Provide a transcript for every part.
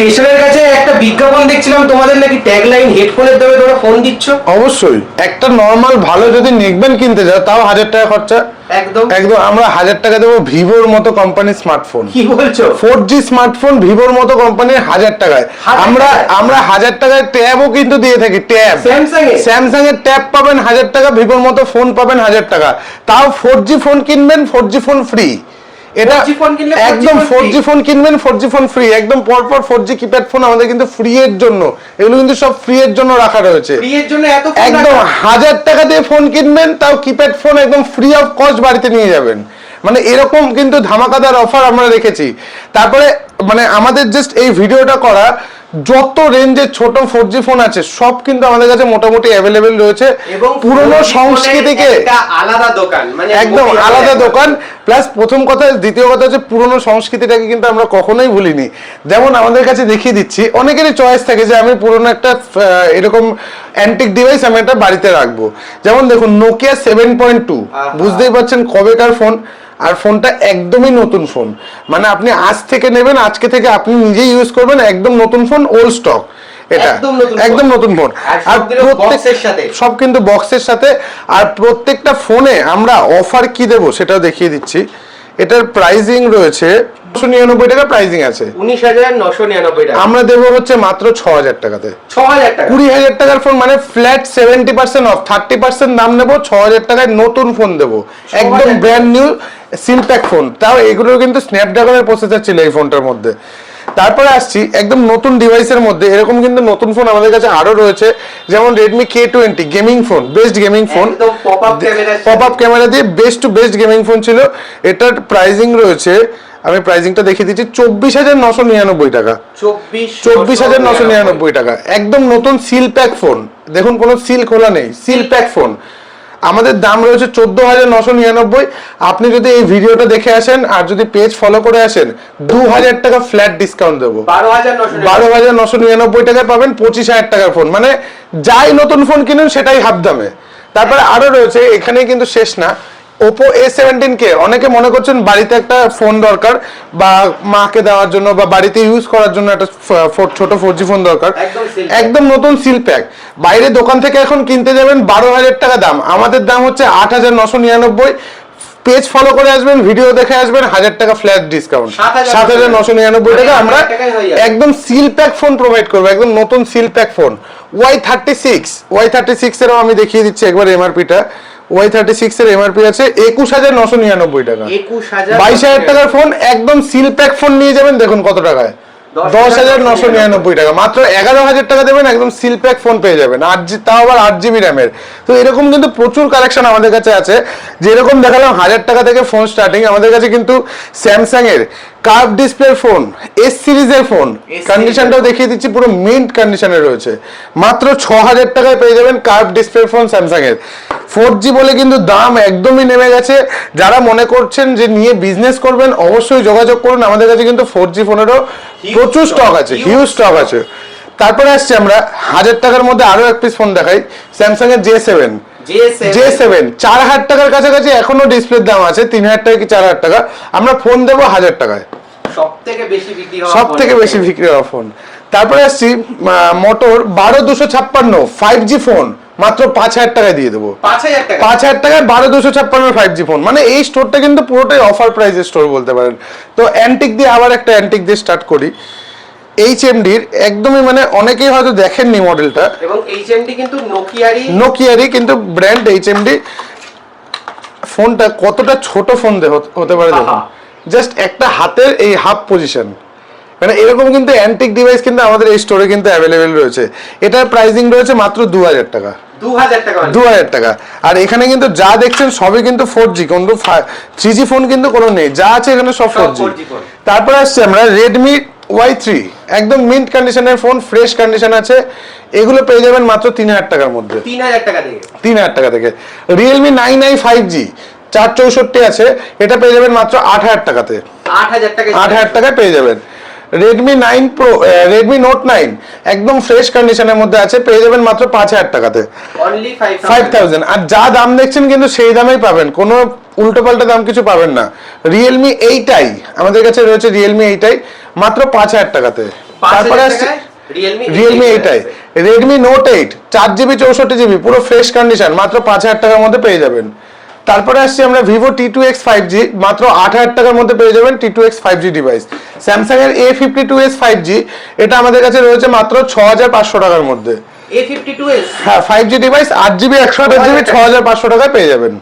স্টেশনের কাছে একটা বিজ্ঞাপন দেখছিলাম তোমাদের নাকি ট্যাগলাইন হেডফোনের দামে তোমরা ফোন দিচ্ছ। অবশ্যই একটা নরমাল ভালো যদি নেকব্যান্ড কিনতে যাও তাও 1000 টাকা খরচা। একদম একদম আমরা 1000 টাকা দেবো ভিভোর মতো কোম্পানির স্মার্টফোন। কি বলছো? 4G স্মার্টফোন ভিভোর মতো কোম্পানির 1000 টাকায়। আমরা 1000 টাকায় ট্যাবও কিন্তু দিয়ে থাকি। ট্যাব স্যামসাং এর ট্যাব পাবেন 1000 টাকা, ভিভোর মতো ফোন পাবেন 1000 টাকা। তাও 4G ফোন কিনবেন 4G ফোন ফ্রি। এটা একদম 4G ফোন কিনবেন 4G ফোন ফ্রি। একদম পরপর 4G কিপ্যাড ফোন আমাদের কিন্তু ফ্রি এর জন্য, এগুলো কিন্তু সব ফ্রি এর জন্য রাখা রয়েছে। ফ্রি এর জন্য এত একদম 1000 টাকা দিয়ে ফোন কিনবেন তাও কিপ্যাড ফোন একদম ফ্রি অফ কস্ট বাড়িতে নিয়ে যাবেন। মানে এরকম কিন্তু ধামাকাদার অফার আমরা রেখেছি। তারপরে মানে আমাদের জাস্ট এই ভিডিওটা করা যত রেঞ্জের ছোট 4G ফোন আছে সব কিন্তু আমাদের কাছে মোটামুটি অ্যাভেলেবেল রয়েছে। এবং পুরনো সংস্কৃতিকে একটা আলাদা দোকান, মানে একদম আলাদা দোকান। প্লাস প্রথম কথা, দ্বিতীয় কথা হচ্ছে পুরনো সংস্কৃতিটাকে কিন্তু আমরা কখনোই ভুলিনি। যেমন আমাদের কাছে দেখিয়ে দিচ্ছি, অনেকেরই চয়েস থাকে যে আমি পুরনো একটা এরকম অ্যান্টিক ডিভাইস আমি একটা বাড়িতে রাখবো। যেমন দেখুন নোকিয়া 7.2, বুঝতেই পারছেন কবেকার ফোন। আর ফোনটা একদমই নতুন ফোন, মানে আপনি আজ থেকে নেবেন, আজকে থেকে আপনি নিজেই ইউজ করবেন, একদম নতুন ফোন, ওল্ড স্টক। এটা একদম নতুন ফোন। আর সব কিন্তু বক্সের সাথে। আর প্রত্যেকটা ফোনে আমরা অফার কি দেবো সেটাও দেখিয়ে দিচ্ছি। এটার প্রাইসিং রয়েছে 999 টাকা প্রাইসিং আছে। 19,999 টাকা আমরা দেবো হচ্ছে মাত্র 6000 টাকাতে। 6000 টাকা 20,000 টাকার ফোন, মানে ফ্ল্যাট 70% অফ, 30% দাম নেবো, 6000 টাকায় নতুন ফোন দেবো, একদম ব্র্যান্ড নিউ সিলপ্যাক ফোন। তাও এগুলোর কিন্তু স্ন্যাপড্রাগনের প্রসেসর ছিল এই ফোনটার মধ্যে। তারপরে আসছি একদম নতুন ডিভাইসের মধ্যে, এরকম কিন্তু নতুন ফোন আমাদের কাছে আরো রয়েছে। যেমন Redmi K20 gaming phone, best gaming phone, pop up camera দিয়ে best to best gaming phone ছিল। এটার প্রাইসিং রয়েছে, আমি প্রাইসিংটা দেখিয়ে দিচ্ছি, 24,999 টাকা। 24,999 টাকা একদম নতুন সিল প্যাক ফোন। দেখুন কোনো সিল খোলা নেই, সিল প্যাক ফোন। আমাদের দাম রয়েছে 14,999। আপনি যদি এই ভিডিওটা দেখে আসেন আর যদি পেজ ফলো করে আসেন 2000 টাকা ফ্ল্যাট ডিসকাউন্ট দেবো। 12,999 টাকায় পাবেন 25,000 টাকার ফোন। মানে যাই নতুন ফোন কিনুন সেটাই হাফ দামে। তারপরে আরো রয়েছে, এখানে কিন্তু শেষ না, Oppo A17 অনেকে মনে করছেন বাড়িতে একটা ফোন দরকার, বা মাকে দেওয়ার জন্য বা বাড়িতে ইউজ করার জন্য একটা ছোট 4G ফোন দরকার। একদম নতুন সিল প্যাক। বাইরে দোকান থেকে এখন কিনতে যাবেন 12,000 টাকা দাম, আমাদের দাম হচ্ছে 8,999। পেজ ফলো করে আসবেন, ভিডিও দেখে আসবেন, 1000 টাকা ফ্ল্যাট ডিসকাউন্ট, 7,999 টাকা আমরা একদম সিল প্যাক ফোন প্রোভাইড করবো, একদম নতুন সিল প্যাক ফোন। Y36 এরও আমি দেখিয়ে দিচ্ছি একবার এমআরপিটা। Y36 এর এমআরপি আছে 21,999 টাকা। 22,000 টাকার ফোন একদম সিল প্যাক ফোন নিয়ে যাবেন, দেখুন কত টাকায়, 10,999 টাকা। মাত্র 11,000 টাকা দেবেন, একদম সিল প্যাক ফোন পেয়ে যাবেন, তাও আবার 8GB র্যামের। তো এরকম কিন্তু প্রচুর কালেকশন আমাদের কাছে আছে। যেরকম দেখালাম 1000 টাকা থেকে ফোন স্টার্টিং, আমাদের কাছে কিন্তু স্যামসাং এর কার্ভ ডিসপ্লে ফোন, এস সিরিজের ফোন, কন্ডিশনটাও দেখিয়ে দিচ্ছি, পুরো মিন্ট কন্ডিশনে রয়েছে। মাত্র 6,000 টাকায় পেয়ে যাবেন কার্ভ ডিসপ্লে ফোন স্যামসাং এর। 4G বলে কিন্তু দাম একদমই নেমে গেছে। যারা মনে করছেন যে নিয়ে বিজনেস করবেন অবশ্যই যোগাযোগ করুন, আমাদের কাছে কিন্তু 4G ফোনেরও প্রচুর স্টক আছে, হিউজ স্টক আছে। তারপরে আসছে আমরা 1000 টাকার মধ্যে আরো এক পিস ফোন দেখাই, স্যামসাং এর J7 4,000 টাকার কাছাকাছি এখনো ডিসপ্লের দাম আছে, 3,000 টাকা কি 4,000 টাকা। আমরা ফোন দেবো 1000 টাকায়, সব থেকে বেশি বিক্রি হওয়া ফোন। তারপরে আসছি মোটর 12256 5G ফোন, মাত্র 5,000 টাকায় দিয়ে দেবো। 5,000 টাকায় 12256 5G ফোন। মানে এই স্টোরটা কিন্তু পুরোটাই অফার প্রাইসের স্টোর বলতে পারেন। তো অ্যান্টিক দিয়ে আবার একটা অ্যান্টিক দিয়ে স্টার্ট করি। HMDর একদমই, মানে অনেকেই হয়তো দেখেননি মডেলটা, এবং HMD কিন্তু নোকিয়ারই কিন্তু ব্র্যান্ড HMD। ফোনটা কতটা ছোট ফোন হতে পারে দেখুন, জাস্ট একটা হাতের এই হাফ পজিশন। মানে এরকম কিন্তু অ্যান্টিক ডিভাইস কিন্তু আমাদের এই স্টোরে কিন্তু অ্যাভেলেবেল রয়েছে। এটার প্রাইসিং রয়েছে মাত্র 2,000 টাকা। 2,000 টাকা। আর এখানে কিন্তু যা দেখছেন সবই কিন্তু 4G, কিন্তু 3G ফোন কিন্তু কোনো নেই, যা আছে এখানে সব 4G। তারপরে আসছে আমরা Redmi Y3, একদম মিন্ট কন্ডিশনের ফোন, ফ্রেশ কন্ডিশন আছে। এগুলো পেয়ে যাবেন মাত্র 3,000 টাকার মধ্যে, 3,000 টাকা থেকে। Realme 9i 5G 464 আছে, এটা পেয়ে যাবেন মাত্র 8,000 টাকাতে, 8,000 টাকায় পেয়ে যাবেন। Redmi 9 Pro, Redmi Note 9 একদম ফ্রেশ কন্ডিশনের মধ্যে আছে, পেয়ে যাবেন মাত্র 5,000 টাকাতে, 5,000। আর যা দাম দেখছেন কিন্তু সেই দামেই পাবেন, কোনো উল্টো পাল্টা দাম কিছু পাবেন না। Realme 8i আমাদের কাছে রয়েছে, Realme 8i মাত্র 5,000 টাকাতে। তারপরে আসছে রিয়েলমি এইটাই রেডমি নোট 8 4GB 64GB পুরো ফ্রেশ কন্ডিশন মাত্র 5000 টাকার মধ্যে পেয়ে যাবেন। তারপরে আসছি আমরা ভিভো T2X 5G মাত্র 8000 টাকার মধ্যে পেয়ে যাবেন T2X 5G ডিভাইস। স্যামসাং এর A52s 5G এটা আমাদের কাছে রয়েছে মাত্র 6500 টাকার মধ্যে। A52s হ্যাঁ 5G ডিভাইস 8GB 128GB 6500 টাকায় পেয়ে যাবেন।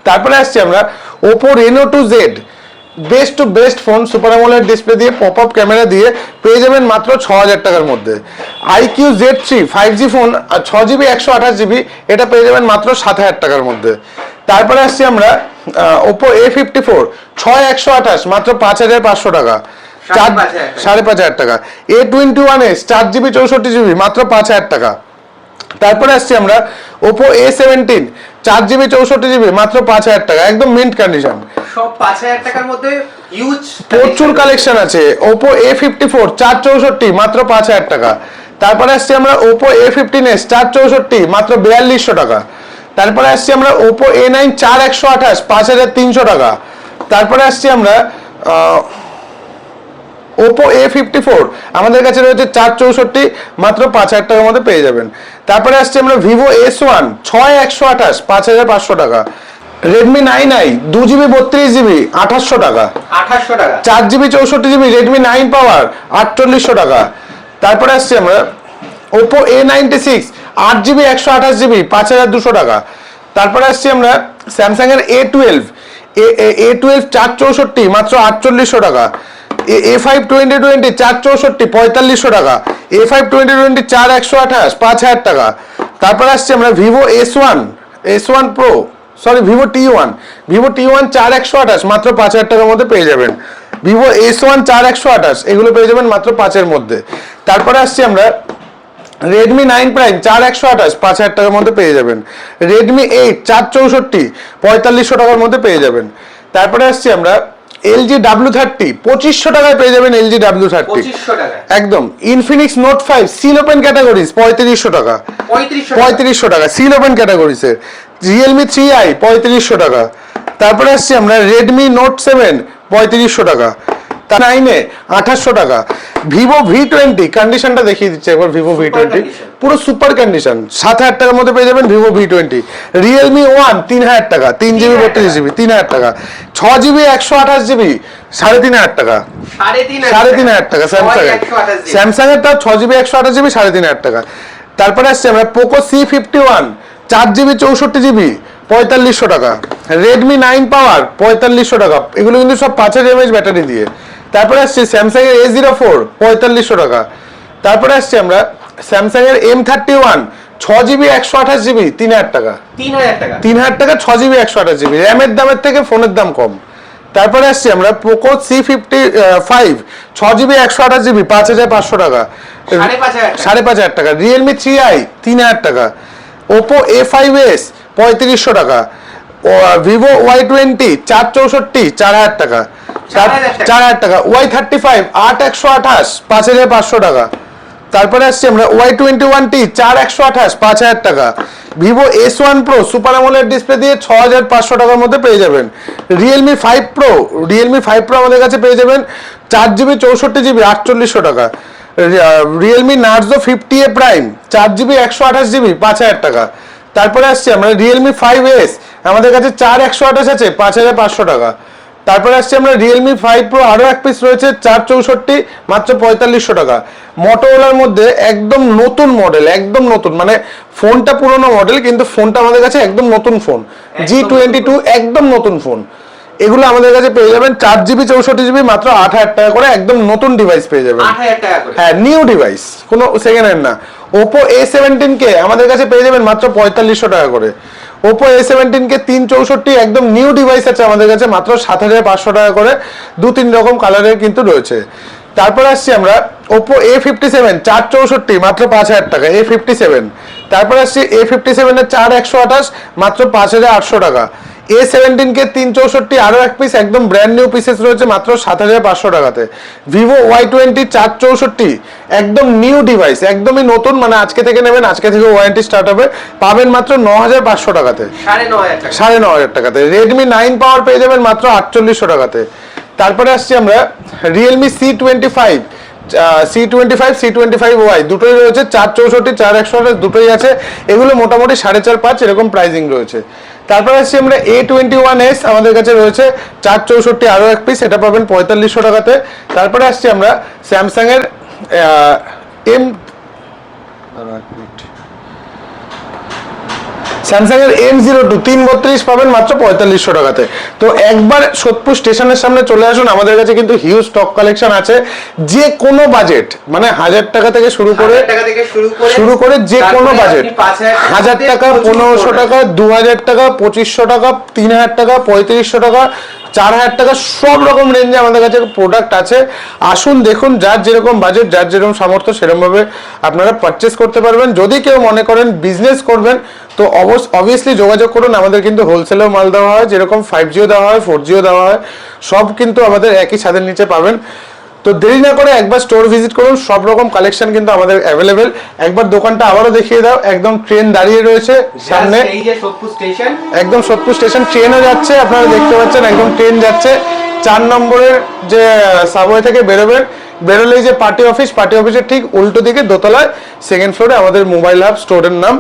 তারপরে আসছি আমরা Oppo Reno 2Z best to best phone super AMOLED display দিয়ে পপ আপ ক্যামেরা দিয়ে পেয়ে যাবেন মাত্র 6000 টাকার মধ্যে। IQ Z3 5G phone 6GB 128GB এটা পেয়ে যাবেন মাত্র 7000 টাকার মধ্যে। তারপরে আসছি আমরা Oppo A54 6128 মাত্র 5500 টাকা 5500 টাকা। A21s 4GB 64GB মাত্র 5000 টাকা। তারপরে আসছি আমরা Oppo A17 4GB 64GB মাত্র 5000 টাকা একদম মিন্ট কন্ডিশন। সব 5000 টাকার মধ্যে হিউজ প্রচুর কালেকশন আছে। Oppo A54 464 মাত্র 5000 টাকা। তারপরে আসছি আমরা Oppo A15s 464 মাত্র 4200 টাকা। তারপরে আসছি আমরা Oppo A9 4128 5300 টাকা। তারপরে আসছি আমরা Oppo A54 আমাদের কাছে রয়েছে 464 মাত্র 5000 টাকার মধ্যে পেয়ে যাবেন। তারপরে আসছে আমরা Vivo S1 6128 5500 টাকা। Redmi 9i 2GB 32GB 2800 টাকা 4GB 64GB Redmi 9 Power 4800 টাকা। তারপরে আসছে আমরা Oppo A96 8GB 128GB 5200 টাকা। তারপরে আসছি আমরা Samsung এর A12 464 মাত্র 4800 টাকা। A5 2020 464 4500 টাকা। A5 2020 4128 5000 টাকা। তারপরে আসছে আমরা Vivo S1 Pro Vivo T1 4128 মাত্র 5000 টাকার মধ্যে পেয়ে যাবেন। Vivo S1 4128 এগুলো পেয়ে যাবেন মাত্র 5 এর মধ্যে। তারপরে আসছি আমরা Redmi 9 Prime 4128 5000 টাকার মধ্যে পেয়ে যাবেন। Redmi 8 464 4500 টাকার মধ্যে পেয়ে যাবেন। তারপরে আসছি আমরা LG W30 2500 টাকায় পেয়ে যাবেন। LG W30 2500 টাকা একদম। Infinix Note 5 seal open categories 3500 টাকা 3500 টাকা সিল ওপেন ক্যাটাগরিজের। Realme 3i 3500 টাকা। তারপরে আসছি আমরা Redmi Note 7 3500 টাকা। তার 9 এ 2800 টাকা। Vivo V20 কন্ডিশনটা দেখিয়ে দিচ্ছি একবার। Vivo V20 পুরো সুপার কন্ডিশন 7000 টাকার মধ্যে পেয়ে যাবেন Vivo V20। Realme 1 3000 টাকা 3GB 32GB 3000 টাকা। 6GB 128GB 3500 টাকা 3500 টাকা। স্যামসাং এর তাও 6GB 128GB 3500 টাকা। তারপরে আসছে আমরা Poco C51 4GB 64GB 4500 টাকা। Redmi 9 Power 4500 টাকা এগুলো কিন্তু সব 5000 mAh ব্যাটারি দিয়ে। তারপরে আসছে স্যামসাং এর A04 4500 টাকা। তারপরে আসছে আমরা স্যামসাং এর M31 6GB 128GB 3000 টাকা 3000 টাকা 6GB 128GB র্যামের দামের থেকে ফোনের দাম কম। তারপরে আসছি আমরা Poco C55 6GB 128GB 5500 টাকা 5500 টাকা। Realme 3i 3000 টাকা। Oppo A5s 3500 টাকা। Vivo Y20 464 4000 টাকা 4000 টাকা। Y35 8128 5500 টাকা। তারপরে আসছি আমরা Y21T 4128 5000 টাকা। Vivo S1 Pro super AMOLED display দিয়ে 6500 টাকার মধ্যে পেয়ে যাবেন। Realme 5 Pro আমাদের কাছে পেয়ে যাবেন 4GB 64GB 4800 টাকা। Realme Narzo 50A Prime 4GB 128GB 5000 টাকা। তারপরে আসছি আমরা Realme 5s আমাদের কাছে 4128 আছে 5500 টাকা। তারপরে আসছে আমরা Realme 5 Pro আরো এক পিস রয়েছে 464 মাত্র 4500 টাকা। Motorola মধ্যে একদম নতুন মডেল একদম নতুন মানে ফোনটা পুরনো মডেল কিন্তু ফোনটা আমাদের কাছে একদম নতুন ফোন G22 একদম নতুন ফোন। এগুলো আমাদের কাছে পেয়ে যাবেন 4GB 64GB মাত্র 8000 টাকা করে একদম নতুন ডিভাইস পেয়ে যাবেন 8000 টাকা করে। হ্যাঁ নিউ ডিভাইস কোনো সেকেন্ড হ্যান্ড না। Oppo A17 কে আমাদের কাছে পেয়ে যাবেন মাত্র 4500 টাকা করে। Oppo A17 কে 364 একদম নিউ ডিভাইস আছে আমাদের কাছে মাত্র 7500 টাকা করে 2-3 রকম কালারের কিন্তু রয়েছে। তারপর আসছি আমরা Oppo A57 464 মাত্র 5000 টাকা A57। তারপর আসছি A57 এর 4128 মাত্র 5800 টাকা। A17 কে 364 আরো এক পিস একদম ব্র্যান্ড নিউ পিসেস রয়েছে মাত্র 7500 টাকাতে। Vivo Y20 464 একদম নিউ ডিভাইস একদমই নতুন মানে আজকে থেকে নেবেন আজকে থেকে ওয়ারেন্টি স্টার্ট হবে পাবেন মাত্র 9500 টাকাতে 9500 টাকাতে। Redmi 9 Power পেয়ে যাবেন মাত্র 4800 টাকাতে। তারপরে আসছি আমরা Realme C25 C25 C25Y দুটোই রয়েছে, 464 4/128 দুটোই আছে। এগুলো মোটামুটি 4.5 এরকম প্রাইসিং রয়েছে। তারপর আসছি আমরা A21s, আমাদের কাছে রয়েছে 464 আরো এক পিস, এটা পাবেন 4500 টাকাতে। তারপরে আসছি আমরা স্যামসাং এর স্যামসাং এর M02 332 পাবেন মাত্র 4500 টাকাতে। তো একবার সোদপুর স্টেশনের সামনে চলে আসুন, আমাদের কাছে কিন্তু হিউজ স্টক কালেকশন আছে। যে কোনো বাজেট, মানে 1000 টাকা থেকে শুরু করে যে কোনো বাজেট, 1000 টাকা, 1500 টাকা, 2000 টাকা, 2500 টাকা, 3000 টাকা, 3500 টাকা, 4000 টাকা, সব রকম রেঞ্জে আমাদের কাছে প্রোডাক্ট আছে। আসুন দেখুন, যার যেরকম বাজেট, যার যেরকম সামর্থ্য, সেরকম ভাবে আপনারা পারচেস করতে পারবেন। যদি কেউ মনে করেন বিজনেস করবেন তো অবভিয়াসলি যোগাযোগ করুন। আমাদের কিন্তু হোলসেলেও মাল দেওয়া হয়, যেরকম 5Gও দেওয়া হয়, 4Gও দেওয়া হয়, সব কিন্তু আমাদের একই ছাদের নিচে পাবেন। তো দেরি না করে একবার স্টোর ভিজিট করুন, সব রকম কালেকশন কিন্তু আমাদের অ্যাভেলেবেল। একবার দোকানটা আবারও দেখিয়ে দাও। একদম ট্রেন দাঁড়িয়ে রয়েছে সামনে, একদম সোদপুর স্টেশন, ট্রেনও যাচ্ছে, আপনারা দেখতে পাচ্ছেন একদম ট্রেন যাচ্ছে। 4 নম্বরের যে সাবওয়ে থেকে বেরোলেই যে পার্টি অফিসের ঠিক উল্টো দিকে দোতলায় 2nd ফ্লোরে আমাদের মোবাইল হাব স্টোরের নাম।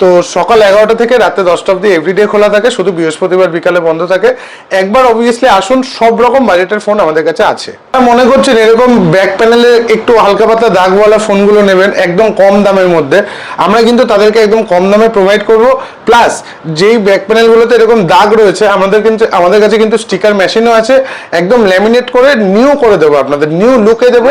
তো সকাল 11টা থেকে রাতে 10টা অবধি এভরিডে খোলা থাকে, শুধু বৃহস্পতিবার বিকালে বন্ধ থাকে। একবার অবভিয়াসলি আসুন, সব রকম বাজেটের ফোন আমাদের কাছে আছে। মনে করছেন এরকম ব্যাক প্যানেলে একটু হালকা পাতলা দাগওয়ালা ফোনগুলো নেবেন একদম কম দামের মধ্যে, আমরা কিন্তু তাদেরকে একদম কম দামে প্রোভাইড করব। প্লাস যেই ব্যাক প্যানেলগুলোতে এরকম দাগ রয়েছে, আমাদের কাছে কিন্তু স্টিকার মেশিনও আছে, একদম ল্যামিনেট করে নিউ করে দেবো, আপনাদের নিউ লুকে দেবো,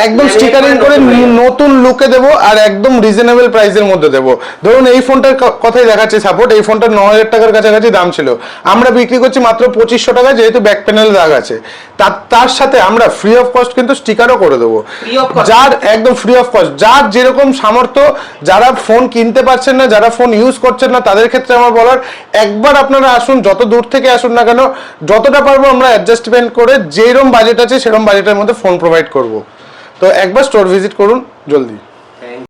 একদম স্টিকারিং করে নতুন লুকে দেবো, আর একদম রিজনেবল প্রাইসের মধ্যে দেবো। ধরুন এই ফোনটার কথাই দেখাচ্ছি, সাপোর্ট এই ফোনটার 9000 টাকার কাছাকাছি দাম ছিল, আমরা বিক্রি করছি মাত্র 2500 টাকা, যেহেতু ব্যাক প্যানেল দাগ আছে। তার সাথে আমরা ফ্রি অফ কস্ট কিন্তু স্টিকারও করে দেবো, যার একদম ফ্রি অফ কস্ট, যার যেরকম সামর্থ্য, যারা ফোন কিনতে পারছেন না, যারা ফোন ইউজ করছেন না, তাদের ক্ষেত্রে আমার বলার, একবার আপনারা আসুন, যত দূর থেকে আসুন না কেন, যতটা পারবো আমরা অ্যাডজাস্টমেন্ট করে যেরকম বাজেট আছে সেরকম বাজেটের মধ্যে ফোন প্রোভাইড করব। তো একবার স্টোর ভিজিট করুন জলদি।